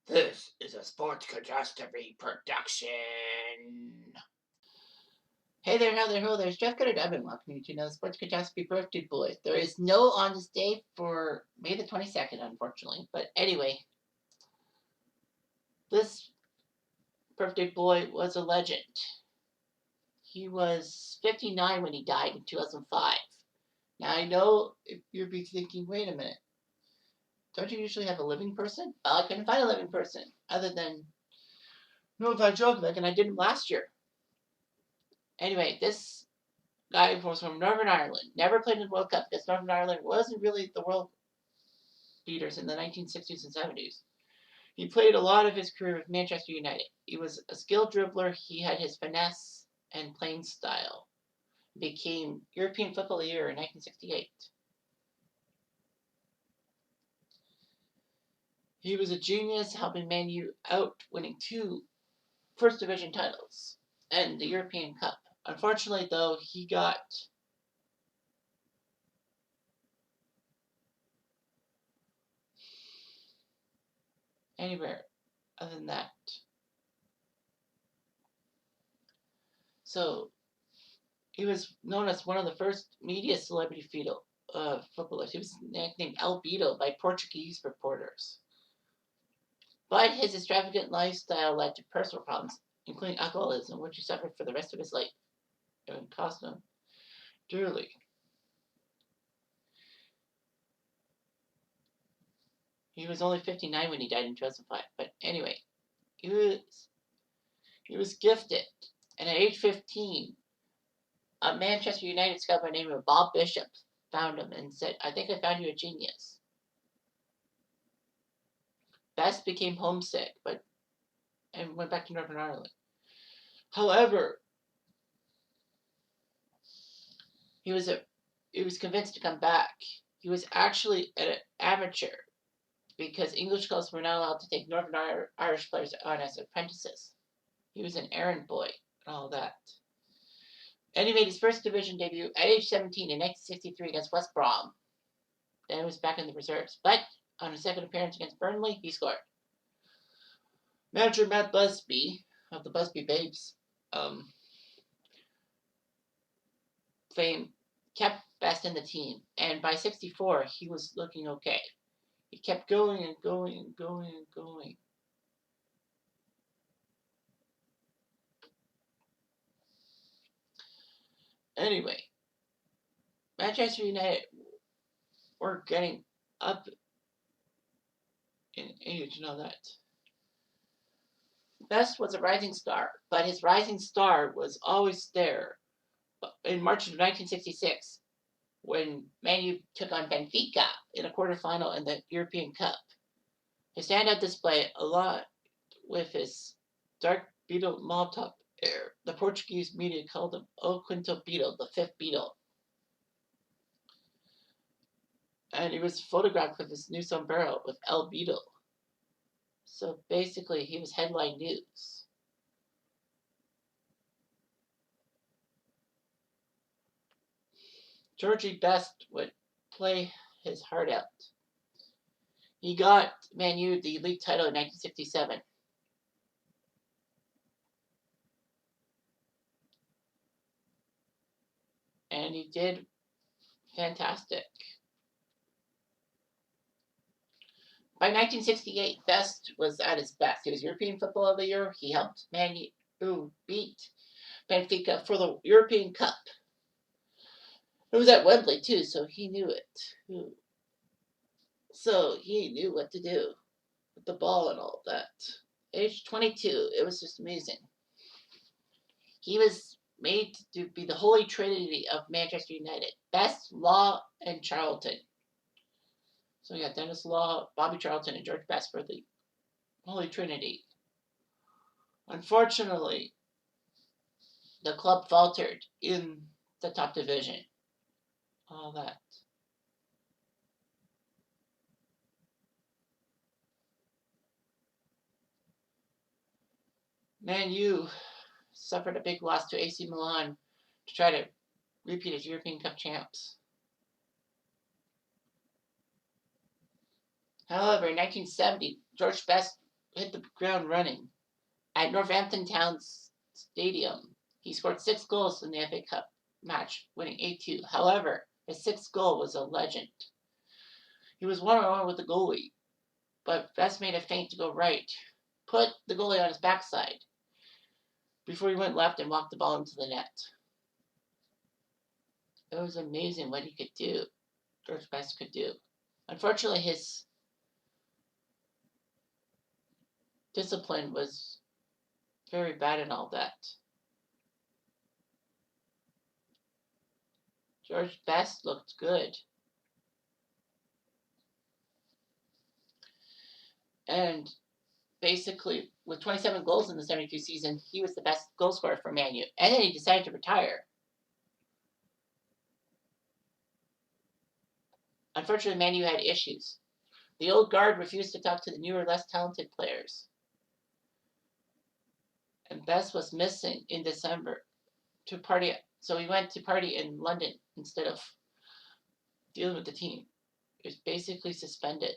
This is a Sports Catastrophe production. Hey there, how there, ho there. It's Jeff Cutter. I've been welcoming you to another Sports Catastrophe birthday boy. There is no on this day for May the 22nd, unfortunately. But anyway, this birthday boy was a legend. He was 59 when he died in 2005. Now, I know if you'll be thinking, wait a minute, don't you usually have a living person? Well, I couldn't find a living person other than Novak Djokovic, and I didn't last year. Anyway, this guy was from Northern Ireland. Never played in the World Cup because Northern Ireland wasn't really the world beaters in the 1960s and 70s. He played a lot of his career with Manchester United. He was a skilled dribbler. He had his finesse and playing style. He became European Football of the Year in 1968. He was a genius, helping Man U out, winning 2 First Division titles and the European Cup. Unfortunately, though, he got anywhere other than that. So he was known as one of the first media celebrity footballers. He was nicknamed El Beto by Portuguese reporters. But his extravagant lifestyle led to personal problems, including alcoholism, which he suffered for the rest of his life and cost him dearly. He was only 59 when he died in 2005. But anyway, he was gifted, and at age 15, a Manchester United scout by the name of Bob Bishop found him and said, "I think I found you a genius." Best became homesick, and went back to Northern Ireland. However, he was convinced to come back. He was actually an amateur because English clubs were not allowed to take Northern Irish players on as apprentices. He was an errand boy and all that. And he made his first division debut at age 17 in 1963 against West Brom. Then he was back in the reserves. But on his second appearance against Burnley, he scored. Manager Matt Busby of the Busby Babes fame kept Best in the team. And by 64, he was looking okay. He kept going and going and going and going. Anyway, Manchester United were getting up in age and all that. Best was a rising star, but his rising star was always there. In March of 1966, when Man U took on Benfica in a quarterfinal in the European Cup, his standout display, a lot with his dark beetle mob top hair, the Portuguese media called him O Quinto Beetle, the fifth beetle. And he was photographed with his new sombrero with El Beetle. So basically, he was headline news. Georgie Best would play his heart out. He got Man U the league title in 1967. And he did fantastic. By 1968, Best was at his best. He was European Football of the Year. He helped Man U beat Benfica for the European Cup. It was at Wembley, too, so he knew it. So he knew what to do with the ball and all that. Age 22, it was just amazing. He was made to be the holy trinity of Manchester United. Best, Law, and Charlton. So we got Dennis Law, Bobby Charlton, and George Best for the holy trinity. Unfortunately, the club faltered in the top division. All that. Man U suffered a big loss to AC Milan to try to repeat as European Cup champs. However, in 1970, George Best hit the ground running. At Northampton Town's Stadium, he scored 6 goals in the FA Cup match, winning 8-2. However, his sixth goal was a legend. He was 1-on-1 with the goalie, but Best made a feint to go right, put the goalie on his backside before he went left and walked the ball into the net. It was amazing what he could do, George Best could do. Unfortunately, his discipline was very bad and all that. George Best looked good. And basically, with 27 goals in the 72 season, he was the best goal scorer for Man U. And then he decided to retire. Unfortunately, Man U had issues. The old guard refused to talk to the newer, less talented players. And Best was missing in December to party. So he went to party in London instead of dealing with the team. He was basically suspended.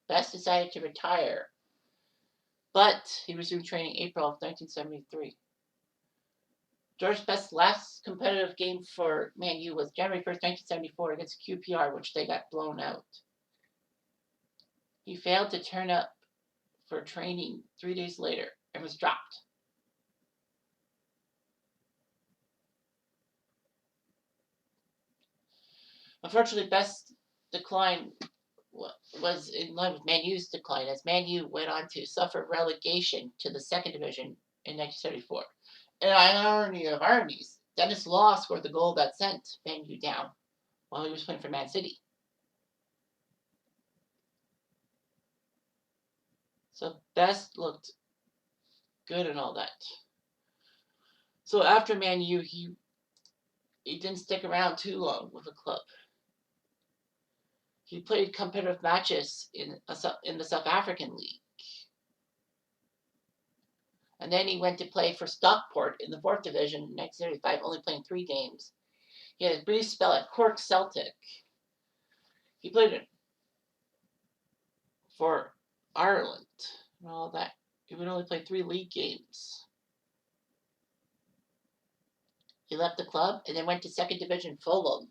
Best decided to retire, but he resumed training April of 1973. George Best's last competitive game for Man U was January 1st, 1974 against QPR, which they got blown out. He failed to turn up for training 3 days later and was dropped. Unfortunately, Best's decline was in line with Man U's decline, as Man U went on to suffer relegation to the second division in 1974. And irony of ironies, Dennis Law scored the goal that sent Man U down while he was playing for Man City. So Best looked good and all that. So after Man U, he didn't stick around too long with the club. He played competitive matches in the South African League. And then he went to play for Stockport in the 4th Division in 1975, only playing 3 games. He had a brief spell at Cork Celtic. He played for Ireland and all that. He would only play 3 league games. He left the club and then went to 2nd Division Fulham.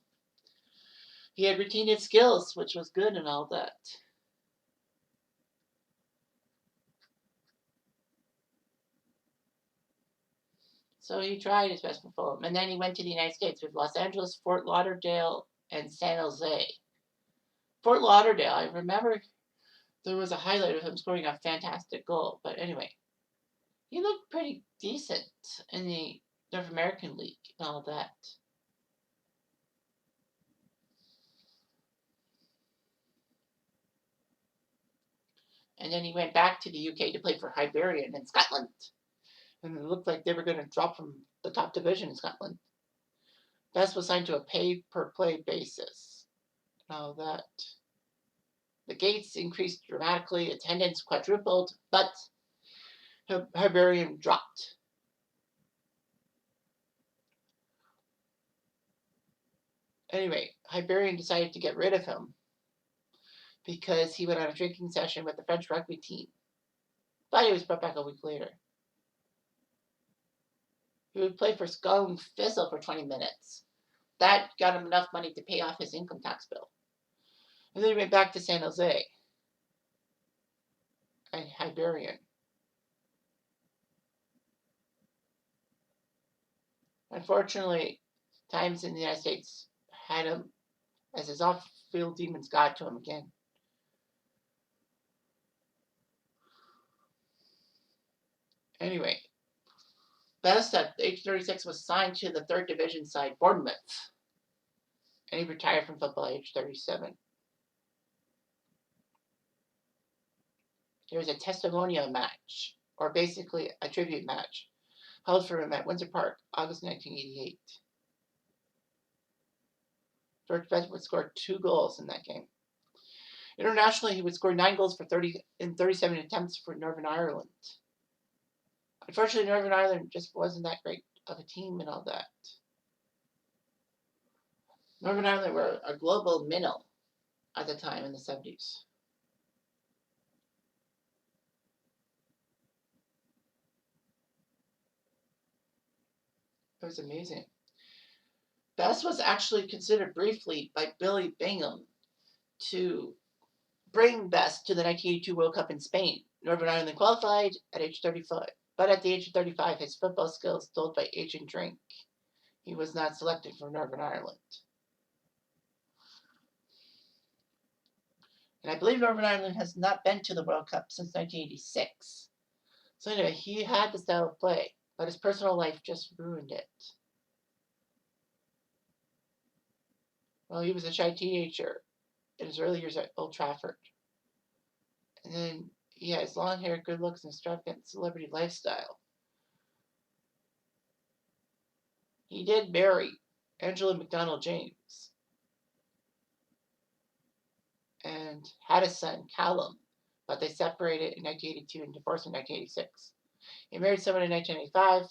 He had retained his skills, which was good and all that. So he tried his best for Fulham. And then he went to the United States with Los Angeles, Fort Lauderdale, and San Jose. Fort Lauderdale, I remember there was a highlight of him scoring a fantastic goal. But anyway, he looked pretty decent in the North American League and all that. And then he went back to the UK to play for Hibernian in Scotland. And it looked like they were going to drop from the top division in Scotland. Best was signed to a pay-per-play basis. Now that the gates increased dramatically, attendance quadrupled, but Hibernian dropped. Anyway, Hibernian decided to get rid of him because he went on a drinking session with the French rugby team. But he was brought back a week later. He would play for Scone Thistle for 20 minutes. That got him enough money to pay off his income tax bill. And then he went back to San Jose and Hibernian. Unfortunately, times in the United States had him as his off-field demons got to him again. Anyway, Best at age 36 was signed to the 3rd Division side, Bournemouth. And he retired from football at age 37. There was a testimonial match, or basically a tribute match, held for him at Windsor Park, August 1988. George Best would score 2 goals in that game. Internationally, he would score 9 goals for 37 attempts for Northern Ireland. Unfortunately, Northern Ireland just wasn't that great of a team and all that. Northern Ireland were a global minnow at the time in the 70s. It was amazing. Best was actually considered briefly by Billy Bingham to bring Best to the 1982 World Cup in Spain. Northern Ireland qualified at age 35, but at the age of 35, his football skills dulled by age and drink. He was not selected for Northern Ireland. And I believe Northern Ireland has not been to the World Cup since 1986. So anyway, he had the style of play, but his personal life just ruined it. Well, he was a shy teenager in his early years at Old Trafford. And then he has long hair, good looks, and extravagant celebrity lifestyle. He did marry Angela McDonald James and had a son, Callum, but they separated in 1982 and divorced in 1986. He married someone in 1985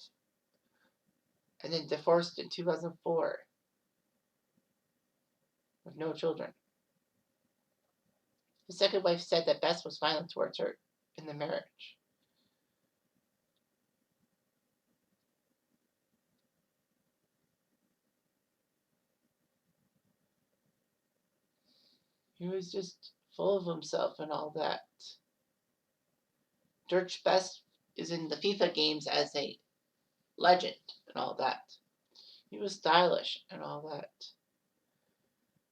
and then divorced in 2004 with no children. His second wife said that Best was violent towards her in the marriage. He was just full of himself and all that. George Best is in the FIFA games as a legend and all that. He was stylish and all that.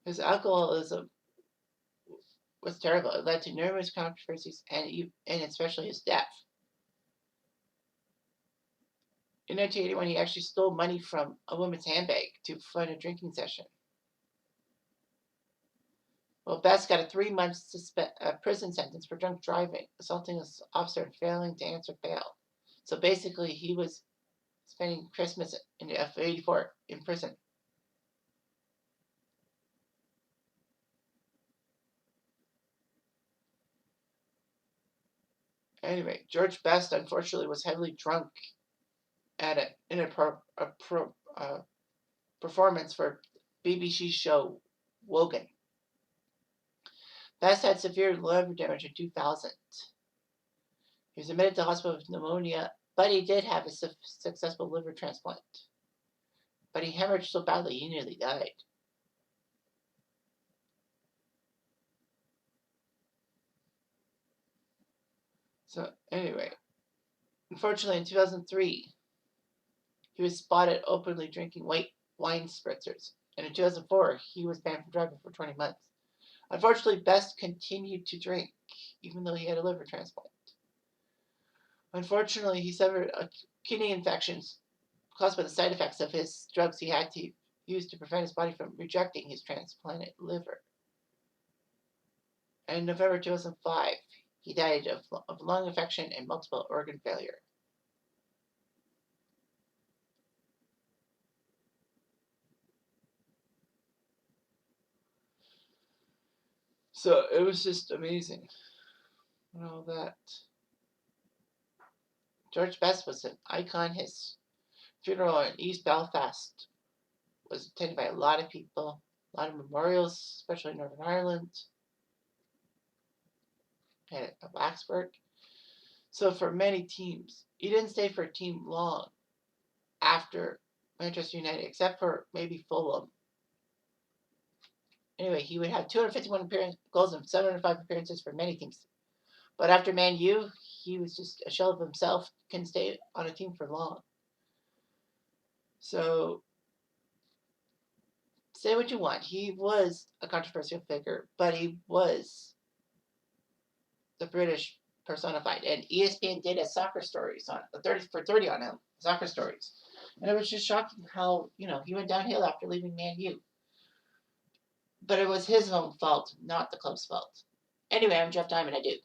His alcoholism was terrible. It led to numerous controversies and especially his death. In 1981, he actually stole money from a woman's handbag to fund a drinking session. Well, Best got a 3-month prison sentence for drunk driving, assaulting an officer, and failing to answer bail. So basically, he was spending Christmas in F84 in prison. Anyway, George Best unfortunately was heavily drunk in a performance for BBC show Wogan. Best had severe liver damage in 2000. He was admitted to hospital with pneumonia, but he did have a successful liver transplant. But he hemorrhaged so badly he nearly died. So anyway, unfortunately in 2003, he was spotted openly drinking white wine spritzers. And in 2004, he was banned from driving for 20 months. Unfortunately, Best continued to drink, even though he had a liver transplant. Unfortunately, he suffered a kidney infection caused by the side effects of his drugs he had to use to prevent his body from rejecting his transplanted liver. And in November 2005, he died of lung infection and multiple organ failure. So it was just amazing and all that. George Best was an icon. His funeral in East Belfast was attended by a lot of people, a lot of memorials, especially in Northern Ireland, and at Waxburg. So for many teams, he didn't stay for a team long after Manchester United, except for maybe Fulham. Anyway, he would have 251 goals and 705 appearances for many teams. But after Man U, he was just a shell of himself, couldn't stay on a team for long. So, say what you want. He was a controversial figure, but he was the British personified. And ESPN did a soccer stories on 30 on him, soccer stories. And it was just shocking how, he went downhill after leaving Man U. But it was his own fault, not the club's fault. Anyway, I'm Jeff Diamond. I do.